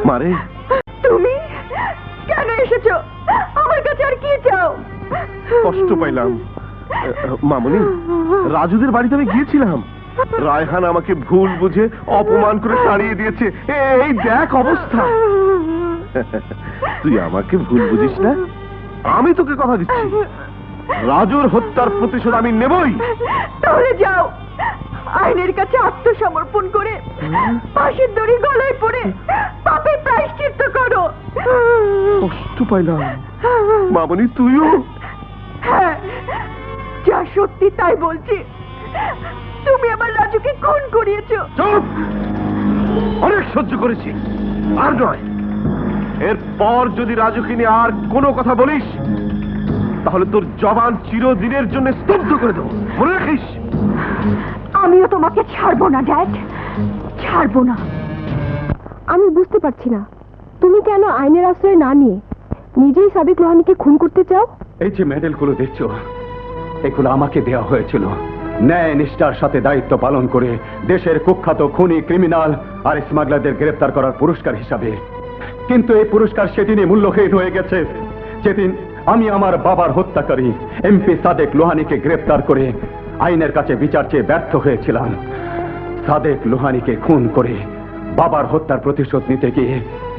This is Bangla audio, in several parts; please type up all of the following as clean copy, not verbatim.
মারে, তুমি কেন এসেছো? আমার কাছে আর কি চাও? কষ্ট পাইলাম। মামুনি, রাজুদের বাড়িতে আমি গিয়েছিলাম। রায়হান আমাকে ভুল বুঝে অপমান করে তাড়িয়ে দিয়েছে। এই দেখ অবস্থা। তুই আমাকে ভুল বুঝিস না, আমি তোকে কথা দিচ্ছি, রাজুর হত্যার প্রতিশোধ আমি নেবই। তাহলে যাও, আইনের কাছে আত্মসমর্পণ করে ফাঁসির দড়ি গলায় পড়ে পাপের প্রায়শ্চিত্ত করো। কষ্ট পাইলাম। মামুনি, তুইও? হ্যাঁ, যা সত্যি তাই বলছি। তুমি আমার রাজুকে খুন করিয়েছো। চুপ! অনেক সহ্য করেছি, আর নয়। এরপর যদি রাজুকে নিয়ে আর কোনো কথা বলিস, তাহলে তোর জবান চিরদিনের জন্য স্তব্ধ করে দেবো, মনে রাখিস। আমিও তোমাকে ছাড়বো না ড্যাড, ছাড়বো না। আমি বুঝতে পারছি না, তুমি কেন আইনের আশ্রয় না নিয়ে নিজেই সাদেক লোহানীকে খুন করতে চাও? এই যে মেডেলগুলো দেখছো, এগুলো আমাকে দেওয়া হয়েছিল ন্যায় নিষ্ঠার সাথে দায়িত্ব পালন করে দেশের কুখ্যাত খুনি, ক্রিমিনাল আর স্মাগলারদের গ্রেফতার করার পুরস্কার হিসাবে। কিন্তু এই পুরস্কার সেদিনই মূল্যহীন হয়ে গেছে, যেদিন আমি আমার বাবার হত্যাকারী এমপি সাদেক লোহানীকে গ্রেফতার করে আইনের কাছে বিচার চেয়ে ব্যর্থ হয়েছিলাম। সাদেক লোহানীকে খুন করে বাবার হত্যার প্রতিশোধ নিতে গিয়ে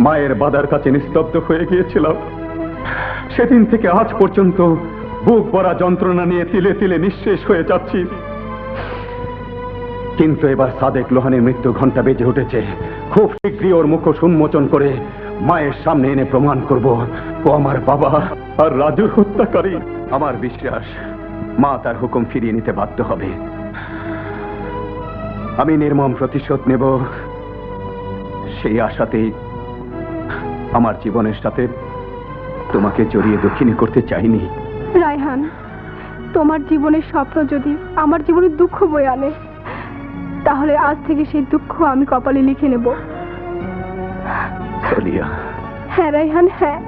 মায়ের বাধার কাছে নিস্তব্ধ হয়ে গিয়েছিলাম। সেদিন থেকে আজ পর্যন্ত বুক ভরা যন্ত্রণা নিয়ে তিলে তিলে নিঃশেষ হয়ে যাচ্ছি। কিন্তু এবার সাদেক লোহানীর মৃত্যু ঘণ্টা বেজে উঠেছে। খুব শীঘ্রই ওর মুখোশ উন্মোচন করে মায়ের সামনে এনে প্রমাণ করব ও আমার বাবা আর রাজুর হত্যাকারী। আমার বিশ্বাস মা তার হুকুম ফিরিয়ে নিতে বাধ্য হবে। আমি নির্মম প্রতিশোধ নেব, সেই আশাতেই আমার জীবনের সাথে তোমাকে জড়িয়ে দক্ষিণী করতে চাইনি। রায়হান, তোমার জীবনের স্বপ্ন যদি আমার জীবনের দুঃখ বয়ে আনে, তাহলে আজ থেকে সেই দুঃখ আমি কপালে লিখে নেব। সলিয়া। হ্যাঁ রায়হান, হ্যাঁ,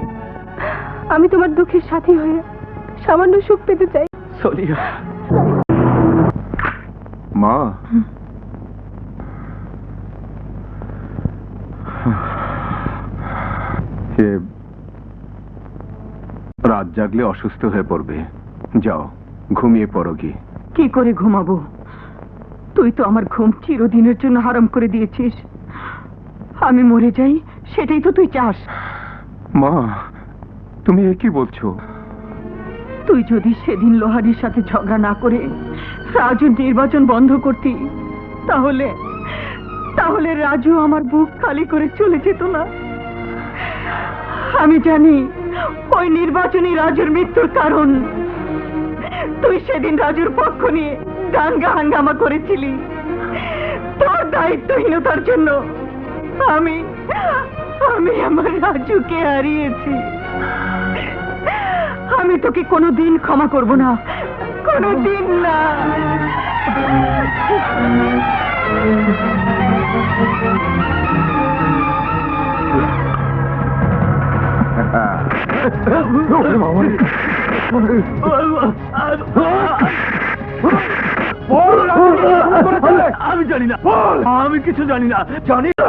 আমি তোমার দুঃখের সাথী হয়ে সামান্য সুখ পেতে চাই। সলিয়া। মা, রাত জাগলে অসুস্থ হয়ে পড়বে, যাও ঘুমিয়ে পড়ো। কি করে ঘুমাবো? তুই তো আমার ঘুম চিরদিনের জন্য হারাম করে দিয়েছিস। আমি মরে যাই, সেটাই তো তুই চাস। মা, তুমি এ কি বলছো? তুই যদি সেদিন লোহারির সাথে ঝগড়া না করে রাজুর নির্বাচন বন্ধ করতি, তাহলে তাহলে রাজু আমার বুক খালি করে চলে যেত না। আমি জানি ওই নির্বাচনই রাজুর মৃত্যুর কারণ। তুই সেদিন রাজুর পক্ষ নিয়ে দাঙ্গা হাঙ্গামা করেছিলি। তোর দায়িত্বহীনতার জন্য আমি আমি আমার রাজুকে হারিয়েছি। আমি তোকে কোনোদিন ক্ষমা করব না, কোনোদিন না। আমি জানি না, আমি কিছু জানি না, জানি না।